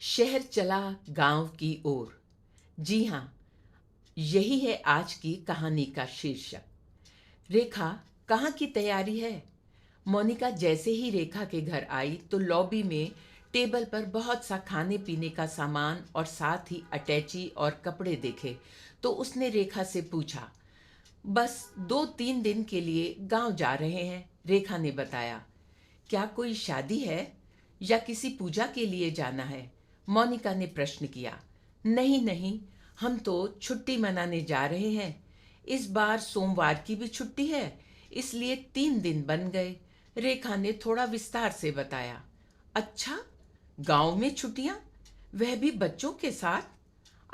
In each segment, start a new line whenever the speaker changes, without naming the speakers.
शहर चला गांव की ओर। जी हाँ, यही है आज की कहानी का शीर्षक। रेखा, कहाँ की तैयारी है? मोनिका जैसे ही रेखा के घर आई तो लॉबी में टेबल पर बहुत सा खाने पीने का सामान और साथ ही अटैची और कपड़े देखे तो उसने रेखा से पूछा। बस 2-3 दिन के लिए गांव जा रहे हैं, रेखा ने बताया। क्या कोई शादी है या किसी पूजा के लिए जाना है? मोनिका ने प्रश्न किया। नहीं नहीं, हम तो छुट्टी मनाने जा रहे हैं। इस बार सोमवार की भी छुट्टी है, इसलिए 3 दिन बन गए, रेखा ने थोड़ा विस्तार से बताया। अच्छा, गांव में छुट्टियां, वह भी बच्चों के साथ?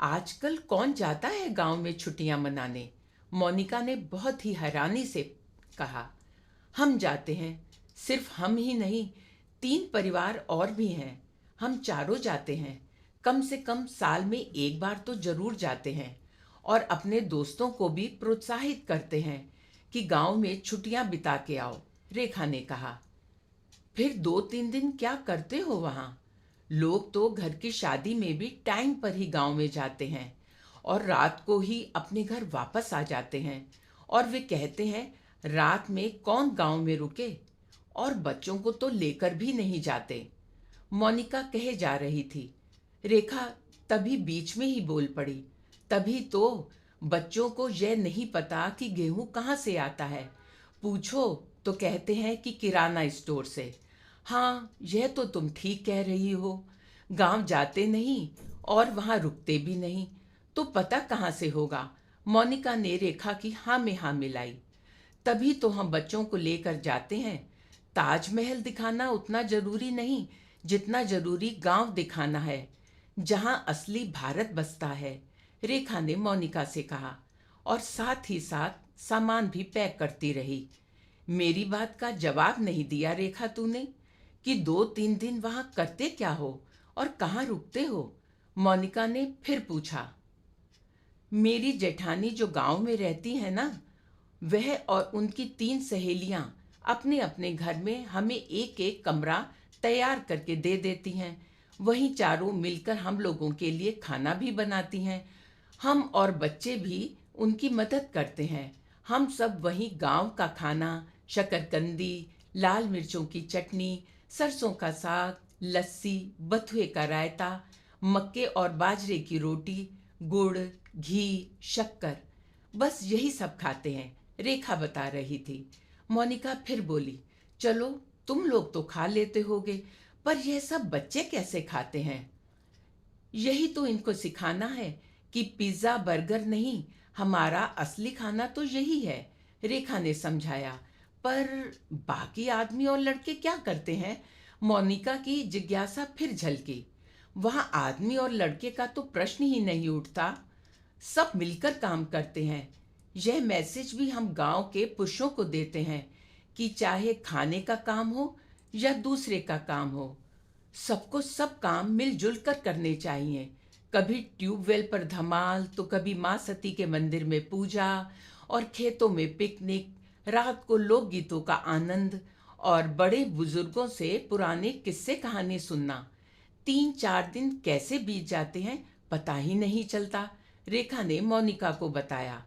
आजकल कौन जाता है गांव में छुट्टियां मनाने? मोनिका ने बहुत ही हैरानी से कहा। हम जाते हैं। सिर्फ हम ही नहीं, 3 परिवार और भी हैं। हम चारों जाते हैं। कम से कम साल में एक बार तो जरूर जाते हैं और अपने दोस्तों को भी प्रोत्साहित करते हैं कि गांव में छुट्टियां बिता के आओ, रेखा ने कहा। फिर 2-3 दिन क्या करते हो वहां? लोग तो घर की शादी में भी टाइम पर ही गांव में जाते हैं और रात को ही अपने घर वापस आ जाते हैं। और वे कहते हैं रात में कौन गांव में रुके, और बच्चों को तो लेकर भी नहीं जाते। मोनिका कहे जा रही थी। रेखा तभी बीच में ही बोल पड़ी। तभी तो, बच्चों को यह नहीं पता कि गेहूं कहाँ से आता है। पूछो तो कहते हैं कि किराना स्टोर से। हाँ, यह तो तुम ठीक कह रही हो। गांव जाते नहीं और वहां रुकते भी नहीं, तो पता कहाँ से होगा? मोनिका ने रेखा की हाँ में हाँ मिलाई। तभी तो हम बच्चों को लेकर जाते हैं। ताजमहल दिखाना उतना जरूरी नहीं जितना जरूरी गांव दिखाना है, जहां असली भारत बसता है, रेखा ने मोनिका से कहा और साथ ही साथ सामान भी पैक करती रही। मेरी बात का जवाब नहीं दिया रेखा तूने, कि 2-3 दिन वहां करते क्या हो और कहाँ रुकते हो? मोनिका ने फिर पूछा। मेरी जेठानी जो गांव में रहती है ना, वह और उनकी 3 सहेलियां अपने अपने घर में हमें एक एक कमरा तैयार करके दे देती हैं। वहीं चारों मिलकर हम लोगों के लिए खाना भी बनाती हैं। हम और बच्चे भी उनकी मदद करते हैं। हम सब वहीं गांव का खाना, शकरकंदी, लाल मिर्चों की चटनी, सरसों का साग, लस्सी, बथुए का रायता, मक्के और बाजरे की रोटी, गुड़, घी, शक्कर, बस यही सब खाते हैं, रेखा बता रही थी। मोनिका फिर बोली। चलो, तुम लोग तो खा लेते होगे, पर यह सब बच्चे कैसे खाते हैं? यही तो इनको सिखाना है कि पिज्जा बर्गर नहीं, हमारा असली खाना तो यही है, रेखा ने समझाया। पर बाकी आदमी और लड़के क्या करते हैं? मोनिका की जिज्ञासा फिर झलकी। वहां आदमी और लड़के का तो प्रश्न ही नहीं उठता। सब मिलकर काम करते हैं। यह मैसेज भी हम गांव के पुरुषों को देते हैं कि चाहे खाने का काम हो या दूसरे का काम हो, सबको सब काम मिलजुल कर करने चाहिए। कभी ट्यूबवेल पर धमाल तो कभी माँ सती के मंदिर में पूजा, और खेतों में पिकनिक, रात को लोकगीतों का आनंद और बड़े बुजुर्गों से पुराने किस्से कहानी सुनना। 3-4 दिन कैसे बीत जाते हैं पता ही नहीं चलता, रेखा ने मोनिका को बताया।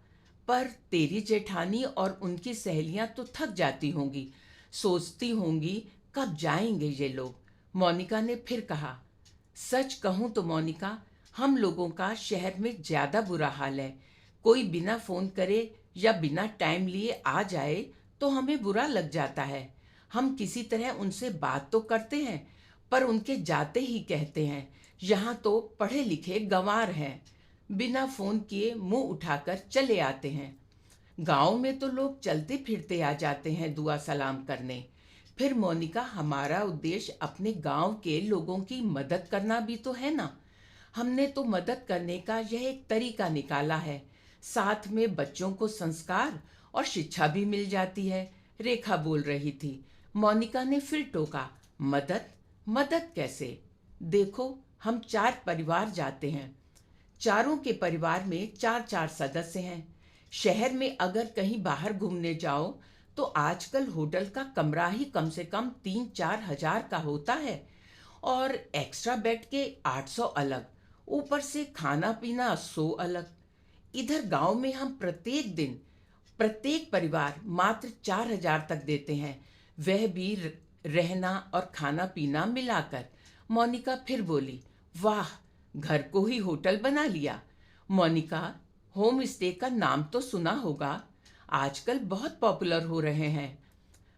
पर तेरी जेठानी और उनकी सहेलियां तो थक जाती होंगी, सोचती होंगी कब जाएंगे ये लोग, मोनिका ने फिर कहा। सच कहूं तो मोनिका, हम लोगों का शहर में ज्यादा बुरा हाल है। कोई बिना फोन करे या बिना टाइम लिए आ जाए तो हमें बुरा लग जाता है। हम किसी तरह उनसे बात तो करते हैं, पर उनके जाते ही कहते हैं यहाँ तो पढ़े लिखे गंवार हैं। बिना फोन किए मुंह उठाकर चले आते हैं। गांव में तो लोग चलते फिरते आ जाते हैं दुआ सलाम करने। फिर मोनिका, हमारा उद्देश्य अपने गांव के लोगों की मदद करना भी तो है ना। हमने तो मदद करने का यह एक तरीका निकाला है, साथ में बच्चों को संस्कार और शिक्षा भी मिल जाती है, रेखा बोल रही थी। मोनिका ने फिर टोका। मदद? मदद कैसे? देखो, हम 4 परिवार जाते हैं। चारों के परिवार में 4-4 सदस्य हैं। शहर में अगर कहीं बाहर घूमने जाओ तो आजकल होटल का कमरा ही कम से कम 3-4 हजार का होता है, और एक्स्ट्रा बेड के 800 अलग, ऊपर से खाना पीना 100 अलग। इधर गांव में हम प्रत्येक दिन प्रत्येक परिवार मात्र 4,000 तक देते हैं, वह भी रहना और खाना पीना मिलाकर। मोनिका फिर बोली, वाह, घर को ही होटल बना लिया। मोनिका, होम स्टे का नाम तो सुना होगा, आजकल बहुत पॉपुलर हो रहे हैं।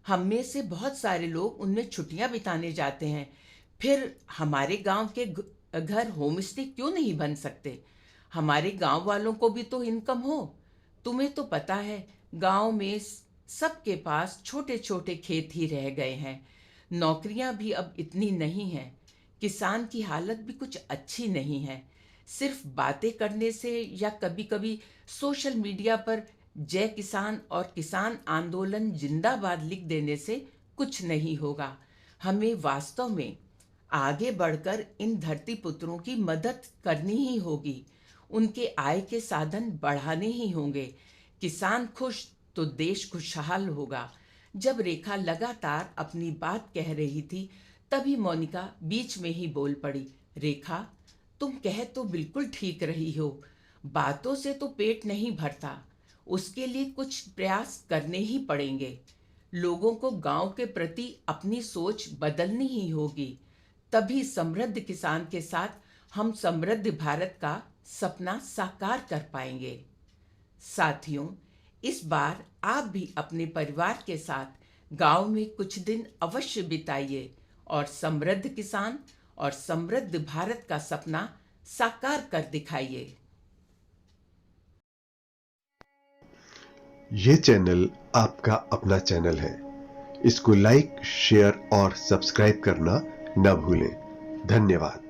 हम में से बहुत सारे लोग उनमें छुट्टियां बिताने जाते हैं। फिर हमारे गांव के घर होम स्टे क्यों नहीं बन सकते? हमारे गांव वालों को भी तो इनकम हो। तुम्हें तो पता है, गांव में सबके पास छोटे छोटे खेत ही रह गए हैं। नौकरियां भी अब इतनी नहीं हैं। किसान की हालत भी कुछ अच्छी नहीं है। सिर्फ बातें करने से या कभी कभी सोशल मीडिया पर जय किसान और किसान आंदोलन जिंदाबाद लिख देने से कुछ नहीं होगा। हमें वास्तव में आगे बढ़कर इन धरती पुत्रों की मदद करनी ही होगी। उनके आय के साधन बढ़ाने ही होंगे। किसान खुश तो देश खुशहाल होगा। जब रेखा लगातार अपनी बात कह रही थी, तभी मोनिका बीच में ही बोल पड़ी, रेखा, तुम कह तो बिल्कुल ठीक रही हो। बातों से तो पेट नहीं भरता, उसके लिए कुछ प्रयास करने ही पड़ेंगे। लोगों को गांव के प्रति अपनी सोच बदलनी ही होगी। तभी समृद्ध किसान के साथ हम समृद्ध भारत का सपना साकार कर पाएंगे। साथियों, इस बार आप भी अपने परिवार के साथ गांव में कुछ दिन अवश्य बिताइए और समृद्ध किसान और समृद्ध भारत का सपना साकार कर दिखाइए।
ये चैनल आपका अपना चैनल है। इसको लाइक, शेयर और सब्सक्राइब करना न भूलें। धन्यवाद।